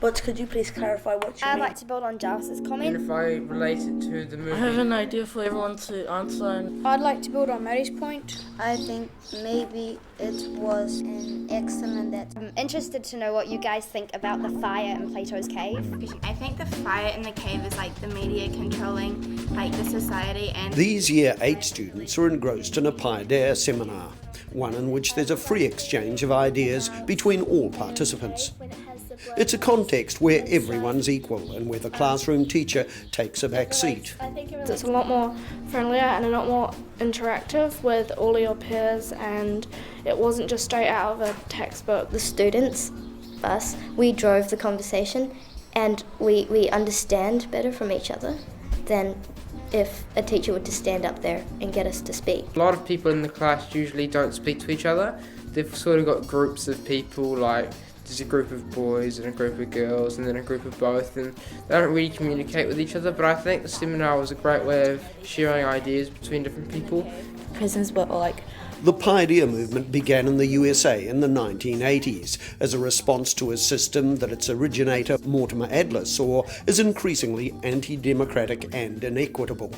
but could you please clarify what you mean? I'd like to build on Jarvis's comment. And if I relate it to the movie... I have an idea for everyone to answer. I'd like to build on Maddie's point. I think maybe it was an excellent that... I'm interested to know what you guys think about the fire in Plato's cave. I think the fire in the cave is like the media controlling like the society and... These Year 8 students are engrossed in a Paideia seminar, one in which there's a free exchange of ideas between all participants. It's a context where everyone's equal and where the classroom teacher takes a back seat. It's a lot more friendlier and a lot more interactive with all of your peers, and it wasn't just straight out of a textbook. The students, us, we drove the conversation and we understand better from each other than if a teacher were to stand up there and get us to speak. A lot of people in the class usually don't speak to each other. They've sort of got groups of people, like there's a group of boys and a group of girls and then a group of both, and they don't really communicate with each other, but I think the seminar was a great way of sharing ideas between different people. Prisons were like... The Paideia movement began in the USA in the 1980s as a response to a system that its originator Mortimer Adler saw as increasingly anti-democratic and inequitable.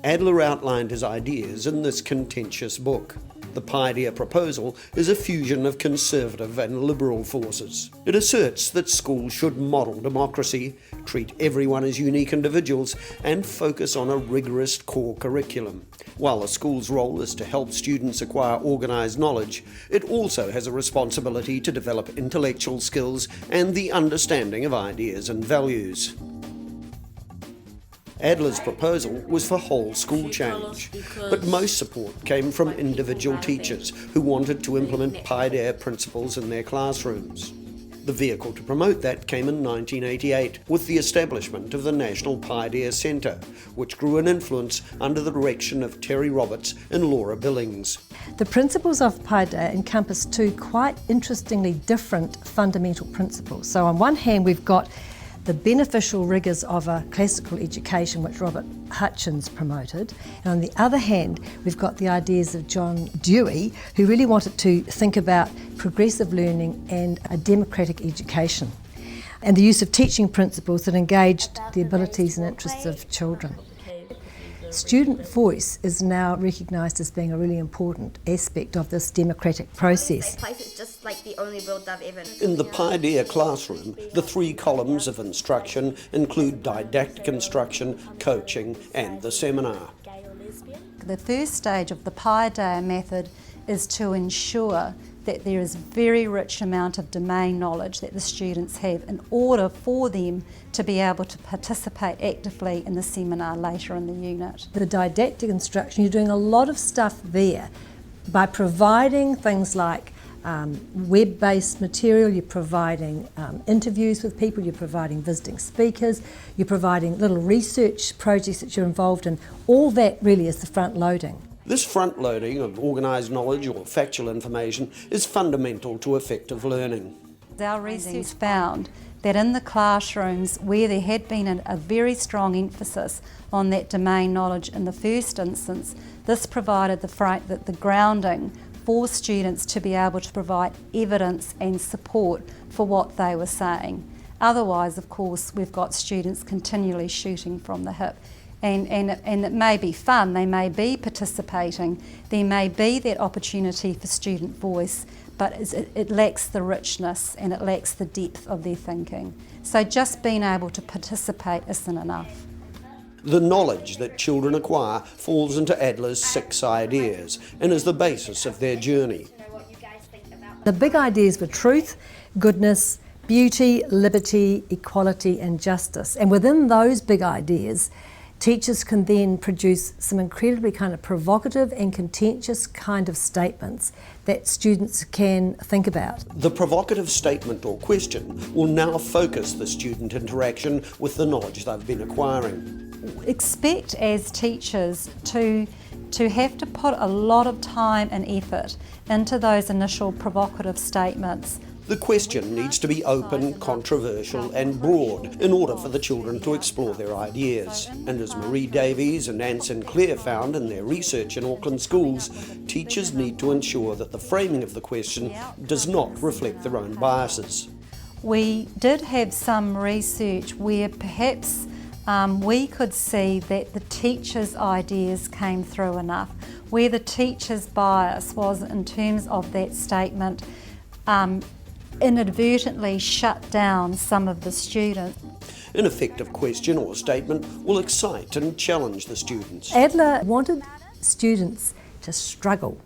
Adler outlined his ideas in this contentious book. The Paideia proposal is a fusion of conservative and liberal forces. It asserts that schools should model democracy, treat everyone as unique individuals, and focus on a rigorous core curriculum. While a school's role is to help students acquire organised knowledge, it also has a responsibility to develop intellectual skills and the understanding of ideas and values. Adler's proposal was for whole school change, but most support came from individual teachers who wanted to implement Paideia principles in their classrooms. The vehicle to promote that came in 1988 with the establishment of the National Paideia Centre, which grew in influence under the direction of Terry Roberts and Laura Billings. The principles of Paideia encompass two quite interestingly different fundamental principles. So on one hand we've got the beneficial rigours of a classical education, which Robert Hutchins promoted. And on the other hand, we've got the ideas of John Dewey, who really wanted to think about progressive learning and a democratic education, and the use of teaching principles that engaged the abilities and interests of children. Student voice is now recognised as being a really important aspect of this democratic process. It's just like the only world I've ever... In the Paideia classroom, the three columns of instruction include didactic instruction, coaching and the seminar. The first stage of the Paideia method is to ensure that there is a very rich amount of domain knowledge that the students have in order for them to be able to participate actively in the seminar later in the unit. The didactic instruction, you're doing a lot of stuff there by providing things like web-based material, you're providing interviews with people, you're providing visiting speakers, you're providing little research projects that you're involved in. All that really is the front loading. This front-loading of organised knowledge or factual information is fundamental to effective learning. Our research found that in the classrooms where there had been a very strong emphasis on that domain knowledge in the first instance, this provided the grounding for students to be able to provide evidence and support for what they were saying. Otherwise, of course, we've got students continually shooting from the hip. And it may be fun, they may be participating, there may be that opportunity for student voice, but it lacks the richness and it lacks the depth of their thinking. So just being able to participate isn't enough. The knowledge that children acquire falls into Adler's 6 ideas and is the basis of their journey. The big ideas were truth, goodness, beauty, liberty, equality and justice. And within those big ideas, teachers can then produce some incredibly kind of provocative and contentious kind of statements that students can think about. The provocative statement or question will now focus the student interaction with the knowledge they've been acquiring. Expect as teachers to have to put a lot of time and effort into those initial provocative statements. The question needs to be open, controversial and broad in order for the children to explore their ideas. And as Marie Davies and Anne Sinclair found in their research in Auckland schools, teachers need to ensure that the framing of the question does not reflect their own biases. we did have some research where perhaps we could see that the teacher's ideas came through enough, where the teacher's bias was in terms of that statement inadvertently shut down some of the students. An effective question or statement will excite and challenge the students. Adler wanted students to struggle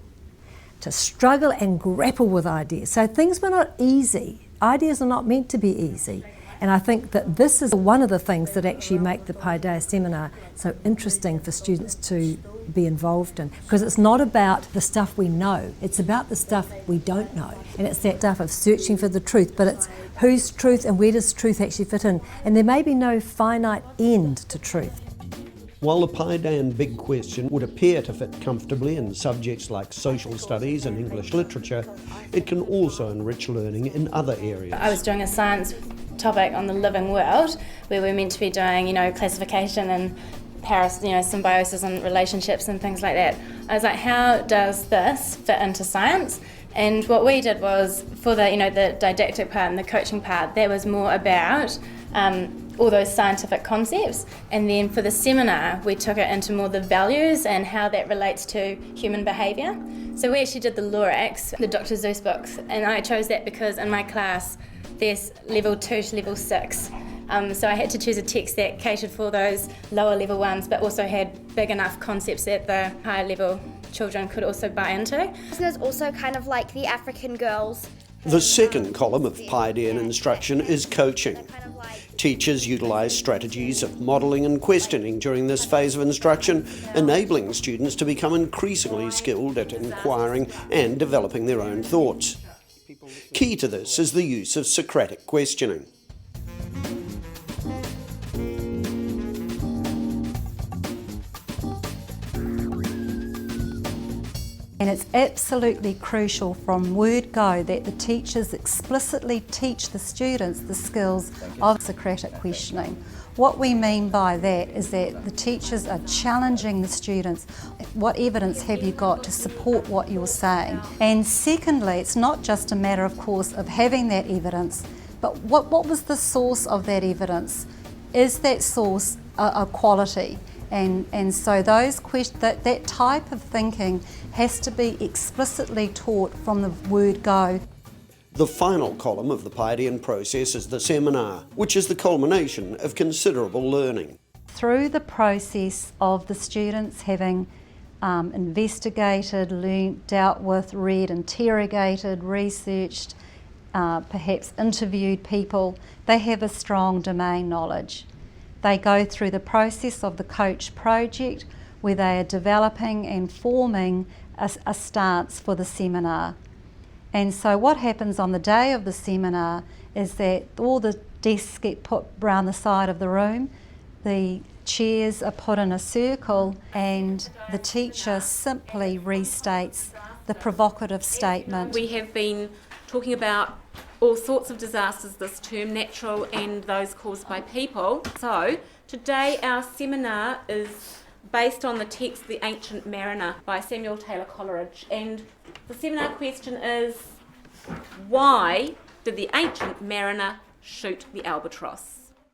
and grapple with ideas. So things were not easy. Ideas are not meant to be easy. And I think that this is one of the things that actually make the Paideia seminar so interesting for students to be involved in, because it's not about the stuff we know, it's about the stuff we don't know. And it's that stuff of searching for the truth, but it's whose truth and where does truth actually fit in. And there may be no finite end to truth. While the Paideian big question would appear to fit comfortably in subjects like social studies and English literature, it can also enrich learning in other areas. I was doing a science topic on the living world where we're meant to be doing, classification and symbiosis and relationships and things like that. I was like, how does this fit into science? And what we did was, for the didactic part and the coaching part, that was more about all those scientific concepts, and then for the seminar we took it into more the values and how that relates to human behaviour. So we actually did the Lorax, the Dr. Seuss books, and I chose that because in my class there's level 2 to level 6. So I had to choose a text that catered for those lower level ones, but also had big enough concepts that the higher level children could also buy into. There's also kind of like the African girls. The second column of Paidean instruction is coaching. Teachers utilise strategies of modelling and questioning during this phase of instruction, enabling students to become increasingly skilled at inquiring and developing their own thoughts. Key to this is the use of Socratic questioning. And it's absolutely crucial from word go that the teachers explicitly teach the students the skills of Socratic questioning. What we mean by that is that the teachers are challenging the students. What evidence have you got to support what you're saying? And secondly, it's not just a matter, of course, of having that evidence, but what was the source of that evidence? Is that source a quality? And so that type of thinking has to be explicitly taught from the word go. The final column of the Paidean process is the seminar, which is the culmination of considerable learning. Through the process of the students having investigated, learnt, dealt with, read, interrogated, researched, perhaps interviewed people, they have a strong domain knowledge. They go through the process of the coach project where they are developing and forming a stance for the seminar. And so what happens on the day of the seminar is that all the desks get put round the side of the room, the chairs are put in a circle, and the teacher simply restates the provocative statement. We have been talking about all sorts of disasters this term, natural and those caused by people. So today our seminar is based on the text The Ancient Mariner by Samuel Taylor Coleridge, and the seminar question is, why did the ancient mariner shoot the albatross?